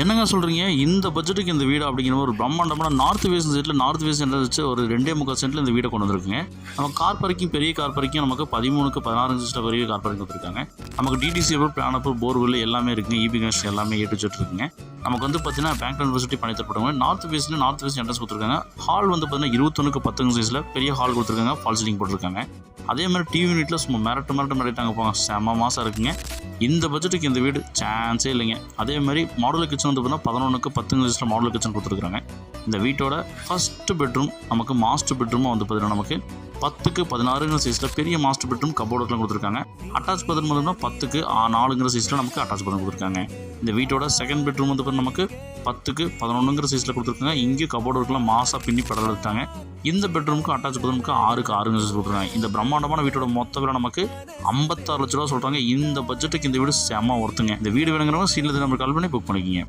என்னங்க சொல்கிறீங்க, இந்த பட்ஜெட்டுக்கு இந்த வீடு அப்படிங்கிற ஒரு பிரம்மாண்டமான நார்த் வெஸ்ட் சைடில் நார்த் வெஸ்ட் சென்டர் வச்சு ஒரு 2.25 சென்ட்டில் இந்த வீடை கொண்டு வந்திருக்குங்க. நம்ம கார் பார்க்கிங் பெரிய கார் பார்க்கிங் நமக்கு 13க்கு 16 இன்ச்சில் பெரிய கார் பார்க்கிங் கொடுத்துருக்காங்க. நமக்கு DTC approve, plan approve, borewell எல்லாமே இருக்குங்க. இபி கனெக்ஷன் எல்லாமே ஏ டு ஜெட் இருக்குங்க. நமக்கு வந்து பார்த்தீங்கன்னா பேங்க் யூனிவர்சிட்டி பண்ணி தரப்படுவாங்க. நார்த் வெஸ்ட் என்ட்ரன்ஸ் கொடுத்துருக்காங்க. ஹால் வந்து பார்த்தீங்கன்னா 21க்கு 10 சைஸில் பெரிய ஹால் கொடுத்துருக்காங்க. ஃபால் சீலிங் போட்டிருக்காங்க. அதே மாதிரி டிவி யூனிட்டில் சும்மா மிரட்டாங்க போங்க, செம்ம மாதம் இருக்குங்க. இந்த பட்ஜெட்டுக்கு இந்த வீடு சான்ஸே இல்லைங்க. அதே மாதிரி மாடுலர் கிச்சன் வந்து பார்த்தீங்கன்னா 11க்கு 10 சைஸில் மாடுலர் கிச்சன் கொடுத்துருக்காங்க. இந்த வீட்டோட ஃபஸ்ட்டு பெட்ரூம் நமக்கு மாஸ்டர் பெட்ரூமாக வந்து பார்த்தீங்கன்னா நமக்கு 10க்கு 16 சைஸில் பெரிய மாஸ்டர் பெட்ரூம் கபோர்டெலாம் கொடுத்துருக்காங்க. அட்டாச் பாத்ரூம் வந்து 10க்கு 4 சைஸில் நமக்கு அட்டாச் பாத்ரூம் கொடுத்துருக்காங்க. இந்த வீட்டோட செகண்ட் பெட்ரூம் வந்து நமக்கு 10க்கு 11 சைஸில் கொடுத்துருக்காங்க. இங்கே கபோர்டு இருக்கலாம் மாசாக பின்னி படம் எடுத்தாங்க. இந்த பெட்ரூமுக்கு அட்டாச் பாத்ரூமுக்கு 6க்கு 6 சைஸ் கொடுத்துருக்காங்க. இந்த பிரம்மாண்டமான வீட்டோட மொத்த விலை நமக்கு 56 லட்ச ரூபா சொல்கிறாங்க. இந்த பட்ஜெட்டுக்கு இந்த வீடு செம்ம ஒருத்துங்க. இந்த வீடு வேணுங்கிறவங்க சீனில் நம்பர் கால் பண்ணி புக் பண்ணிக்கிங்க.